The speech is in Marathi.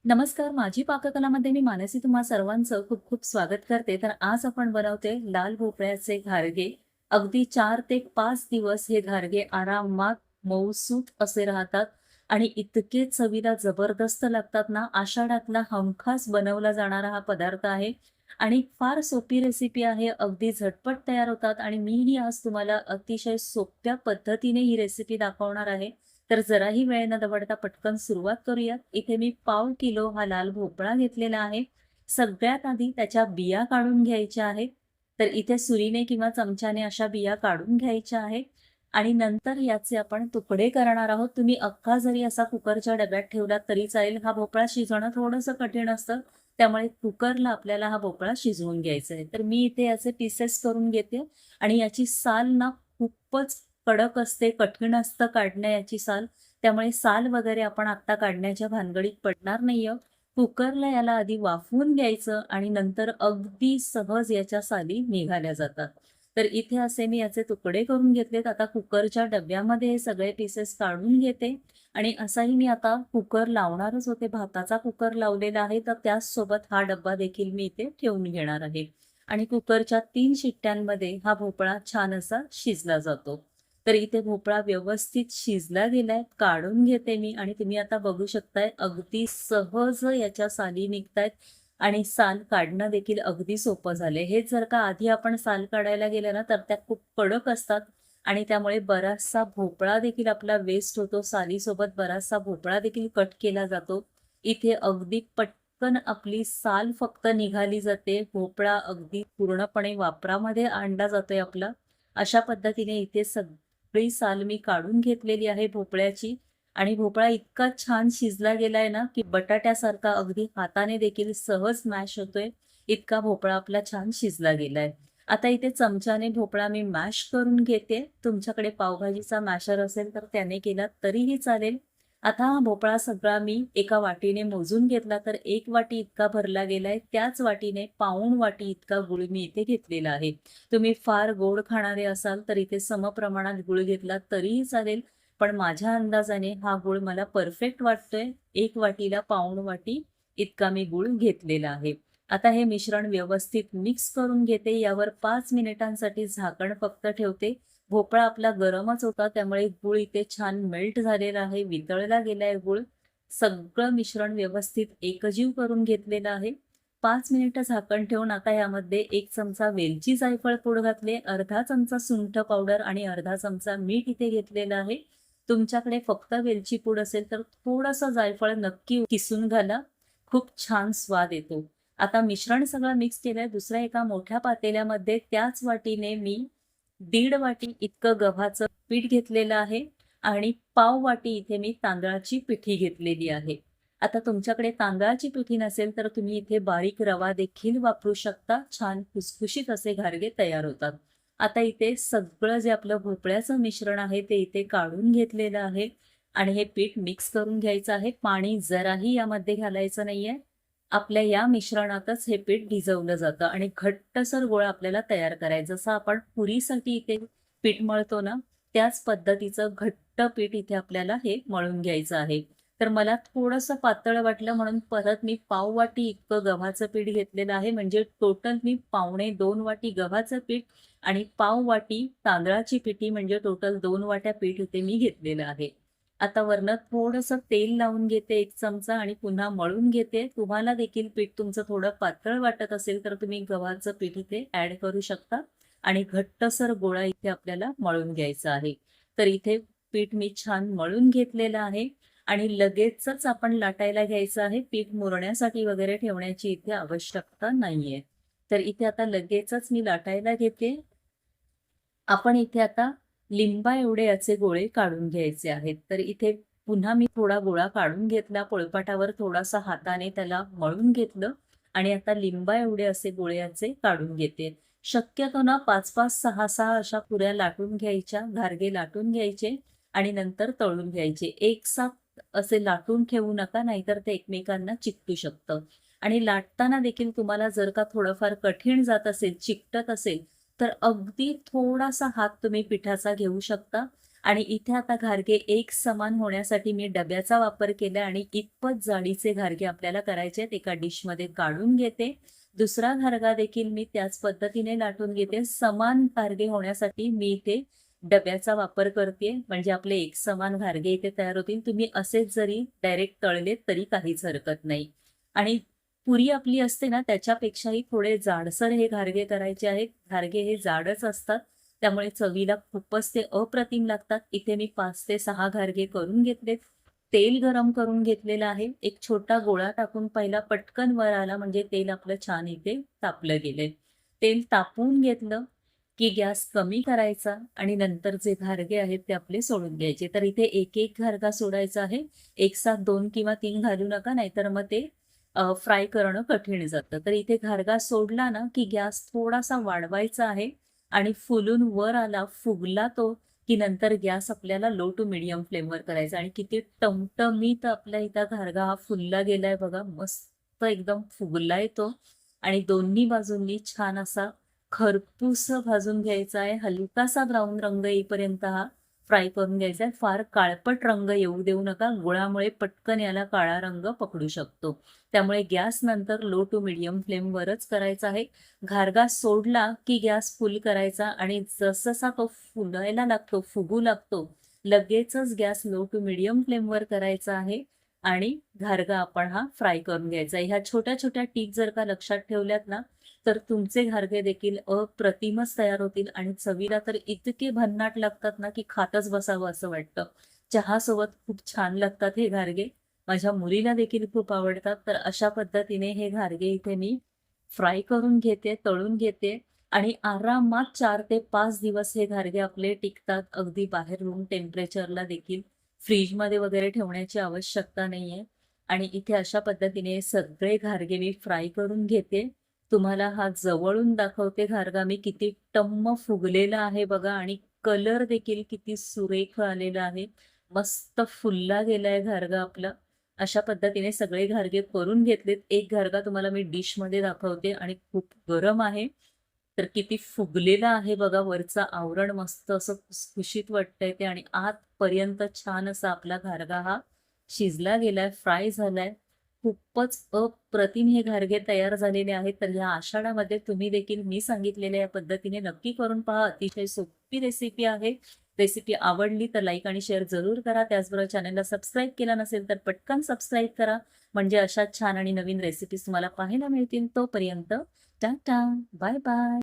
नमस्कार, माझी पाककलामध्ये मी मानसी तुम्हा सर्वांचं खूप खूप स्वागत करते. तर आज आपण बनवते लाल भोपळ्याचे घारगे. अगदी 4 ते 5 दिवस हे घारगे आरामात मऊसूत असे राहतात आणि इतके चवीला जबरदस्त लागतात ना, आषाढातला हमखास बनवला जाणारा हा पदार्थ आहे आणि फार सोपी रेसिपी आहे. अगदी झटपट तयार होतात आणि मीही आज तुम्हाला अतिशय सोप्या पद्धतीने ही रेसिपी दाखवणार आहे. तर जराही वेळ न दवडता पटकन सुरुवात करूयात. इथे मी 1/2 किलो हा लाल भोपळा घेतलेला आहे. सगळ्यात आधी त्याच्या बिया काढून घ्यायच्या आहेत. तर इथे सुरीने किंवा चमच्याने अशा बिया काढून घ्यायच्या आहेत आणि नंतर याचे आपण तुकडे करणार आहोत. तुम्ही अख्खा जरी असा कुकरच्या डब्यात ठेवलात तरी चालेल. हा भोपळा शिजवणं थोडंसं कठीण असतं. त्यामुळे कुकरला आपल्याला हा भोपळा शिजवून घ्यायचा आहे. तर मी इथे याचे पीसेस करून घेते आणि याची साल ना खूपच कडक असते, कठीण असतं काढणं याची साल. त्यामुळे साल वगैरे आपण आत्ता काढण्याच्या भानगडीत पडणार नाही आहोत. कुकरला याला आधी वाफवून घ्यायचं आणि नंतर अगदी सहज याच्या साली निघाल्या जातात. तर इथे असे मी याचे तुकडे करून घेतलेत. आता कुकरच्या डब्यामध्ये हे सगळे पीसेस काढून घेते आणि असाही मी आता कुकर लावणारच होते. भाताचा कुकर लावलेला आहे, तर त्याचसोबत हा डब्बा देखील मी इथे ठेवून घेणार आहे. आणि कुकरच्या 3 शिट्ट्यांमध्ये हा भोपळा छान असा शिजला जातो. तर इथे भोपळा व्यवस्थित शिजला गेलाय, काढून घेते मी आणि तुम्ही आता बघू शकताय अगदी सहज याच्या साली निघतायत आणि साल काढणं देखील अगदी सोपं झालंय. हेच जर का आधी आपण साल काढायला गेलं ना, तर त्या खूप कडक असतात आणि त्यामुळे बराचसा भोपळा देखील आपला वेस्ट होतो. सालीसोबत बराचसा भोपळा देखील कट केला जातो. इथे अगदी पटकन आपली साल फक्त निघाली जाते. भोपळा अगदी पूर्णपणे वापरामध्ये आणला जातोय आपला. अशा पद्धतीने इथे सगळी साल मी काढून घेतलेली आहे भोपळ्याची आणि भोपळा इतका छान शिजला गेलाय ना, की बटाट्यासारखा अगदी हाताने देखील सहज मॅश होतोय, इतका भोपळा आपला छान शिजला गेलाय. आता इथे चमच्याने भोपळा मी मॅश करून घेते. तुमच्याकडे पावभाजीचा मॅशर असेल तर त्याने केला तरीही चालेल. आता हा भोपळा सगळा मी एका वाटीने मोजून घेतला तर 1 वाटी इतका भरला गेलाय. त्याच वाटीने पाऊण वाटी इतका गूळ मी इथे घेतलेला आहे. तुम्ही फार गोड खाणारे असाल तर इथे समप्रमाणात गूळ घेतला तरीही चालेल. पण माझ्या अंदाजाने हा गूळ मला परफेक्ट वाटतोय. 1 वाटीला पाऊण वाटी इतका मी गूळ घेतलेला आहे. आता हे मिश्रण व्यवस्थित मिक्स करून घेते. यावर 5 मिनिटांसाठी झाकण फक्त ठेवते. भोपळा आपला गरमच होता त्यामुळे गूळ इथे छान मेल्ट झालेला आहे, वितळला गेलाय गूळ. सगळं मिश्रण व्यवस्थित एकजीव करून घेतलेलं आहे. 5 मिनिटं झाकण ठेवून आता यामध्ये 1 चमचा वेलची जायफळ पूड घातले, अर्धा चमचा सुंठ पावडर आणि अर्धा चमचा मीठ इथे घेतलेलं आहे. तुमच्याकडे फक्त वेलची पूड असेल तर थोडंसं जायफळ नक्की किसून घाला. खूप छान स्वाद येतो. आता मिश्रण सगळं मिक्स केलंय. दुसऱ्या एका मोठ्या पातेल्यामध्ये त्याच वाटीने मी 1.5 वाटी इतकं गव्हाचं पीठ घेतलेलं आहे आणि पाव वाटी इथे मी तांदळाची पिठी घेतलेली आहे. आता तुमच्याकडे तांदळाची पिठी नसेल तर तुम्ही इथे बारीक रवा देखील वापरू शकता. छान खुसखुशीत असे घारगे तयार होतात. आता इथे सगळं जे आपलं भोपळ्याचं मिश्रण आहे ते इथे काढून घेतलेलं आहे आणि हे पीठ मिक्स करून घ्यायचं आहे. पाणी जराही यामध्ये घालायचं नाहीये. आपल्या या मिश्रणातच हे पीठ भिजवलं जातं आणि घट्टसर गोळा आपल्याला तयार करायचा. जसं आपण पुरीसाठी इथे पीठ मळतो ना, त्याच पद्धतीचं घट्ट पीठ इथे आपल्याला हे मळून घ्यायचं आहे. तर मला थोडंसं पातळ वाटलं म्हणून परत मी पाव वाटी इतकं गव्हाचं पीठ घेतलेलं आहे. म्हणजे टोटल मी 2.25 वाटी गव्हाचं पीठ आणि पाव वाटी तांदळाची पिठी म्हणजे टोटल 2 वाट्या पीठ इथे मी घेतलेलं आहे. आता वरनं थोडंसं तेल लावून घेते 1 चमचा आणि पुन्हा मळून घेते. तुम्हाला देखील पीठ तुमचं थोडं पातळ वाटत असेल तर तुम्ही गव्हाचं पीठ इथे ॲड करू शकता आणि घट्टसर गोळा इथे आपल्याला मळून घ्यायचा आहे. तर इथे पीठ मी छान मळून घेतलेलं आहे आणि लगेचच आपण लाटायला घ्यायचं आहे. पीठ मुरण्यासाठी वगैरे ठेवण्याची इथे आवश्यकता नाहीये. तर इथे आता लगेचच मी लाटायला घेते. आपण इथे आता लिंबा एवढे याचे गोळे काढून घ्यायचे आहेत. तर इथे पुन्हा मी थोडा गोळा काढून घेतला. पोळपाटावर थोडासा हाताने त्याला मळून घेतलं आणि आता लिंबा एवढे असे गोळे याचे काढून घेते. शक्यतो ना 5-5, 6-6 अशा पुऱ्या लाटून घ्यायच्या, घारगे लाटून घ्यायचे आणि नंतर तळून घ्यायचे. एकसाथ असे लाटून ठेवू नका, नाहीतर ते एकमेकांना चिकटू शकतं. आणि लाटताना देखील तुम्हाला जर का थोडंफार कठीण जात असेल, चिकटत असेल, तर अगदी थोडासा हात तुम्ही पिठाचा घेऊ शकता आणि इथे आता घारगे एक समान होण्यासाठी मी डब्याचा वापर केला आणि इतपत जाडीचे घारगे आपल्याला करायचे आहेत. एका डिशमध्ये काढून घेते. दुसरा घारगा देखील मी त्याच पद्धतीने लाटून घेते. समान घारगे होण्यासाठी मी इथे डब्याचा वापर करते, म्हणजे आपले एक समान घारगे इथे तयार होतील. तुम्ही असेच जरी डायरेक्ट तळलेत तरी काहीच हरकत नाही. आणि पुरी आपली असते ना, त्याच्यापेक्षाही थोडे जाडसर हे घारगे करायचे आहेत. घारगे हे जाडच असतात, त्यामुळे चवीला खूपच ते अप्रतिम लागतात. इथे मी 5 ते 6 घारगे करून घेतलेत. तेल गरम करून घेतलेलं आहे. एक छोटा गोळा टाकून पहिला पटकन वर आला, म्हणजे तेल आपलं छान इथे तापलं गेलंय. तेल तापवून घेतलं की गॅस कमी करायचा आणि नंतर जे घारगे आहेत ते आपले सोडून द्यायचे. तर इथे एक घारगा सोडायचा आहे. एकसाथ 2 किंवा 3 घालू नका, नाहीतर मग ते फ्राय करणं कठीण जातं. तर इथे घारगा सोडला ना, की गॅस थोडासा वाढवायचा आहे आणि फुलून वर आला, फुगला तो, की नंतर गॅस आपल्याला लो टू मीडियम फ्लेमवर करायचा. आणि किती टमटमीत आपल्या इथं घारगा हा फुलला गेलाय बघा. मस्त एकदम फुगलाय तो आणि दोन्ही बाजूंनी छान असा खरपूस भाजून घ्यायचा आहे. हलकासा ब्राऊन रंग येईपर्यंत हा फ्राय करून घ्यायचा आहे. फार काळपट रंग येऊ देऊ नका. गुळामुळे पटकन याला काळा रंग पकडू शकतो. त्यामुळे गॅस नंतर लो टू मीडियम फ्लेमवरच करायचा आहे. घारगा सोडला की गॅस फुल करायचा आणि जसजसा तो फुलायला लागतो, फुगू लागतो, लगेचच गॅस लो टू मीडियम फ्लेमवर करायचा आहे आणि घारगा आपण हा फ्राय करून घ्यायचा आहे. ह्या छोट्या-छोट्या टिप जर का लक्षात ठेवल्यात ना, तर तुमचे घारगे देखील अप्रतिमच तयार होतील आणि चवीला तर इतके भन्नाट लागतात ना, की खातच बसावं असं वाटतं. चहासोबत खूप छान लागतात हे घारगे. माझ्या मुलीला देखील खूप आवडतात. तर अशा पद्धतीने हे घारगे इथे मी फ्राय करून घेते, तळून घेते आणि आरामात 4 ते 5 दिवस हे घारगे आपले टिकतात. अगदी बाहेर रूम टेम्परेचरला देखील फ्रिजमध्ये वगैरे ठेवण्याची आवश्यकता नाहीये. आणि इथे अशा पद्धतीने सगळे घारगे मी फ्राय करून घेते. तुम्हाला हा जवळून दाखवते घारगा मी किती टम्म फुगलेला आहे बघा आणि कलर देखील किती सुरेख आलेला आहे. मस्त फुलला गेलाय घारगा आपला. अशा पद्धतीने सगळे घारगे करून घेतलेत. एक घारगा तुम्हाला मी डिशमध्ये दाखवते आणि खूप गरम आहे. तर किती फुगलेला आहे बघा. वरचं आवरण मस्त असं खुसखुशीत वाटतंय ते आणि आतपर्यंत छान असा आपला घारगा हा शिजला गेलाय, फ्राय झालाय. खूपच अप्रतिम हे घारगे तयार झालेले आहेत. तर या आषाढामध्ये तुम्ही देखील मी सांगितलेल्या या पद्धतीने नक्की करून पहा. अतिशय सोपी रेसिपी आहे. रेसिपी आवडली तर लाईक आणि शेअर जरूर करा. त्याचबरोबर चॅनलला सबस्क्राईब केला नसेल तर पटकन सबस्क्राईब करा. म्हणजे अशा छान आणि नवीन रेसिपीज तुम्हाला पाहायला मिळतील. तोपर्यंत टाटा, बाय बाय.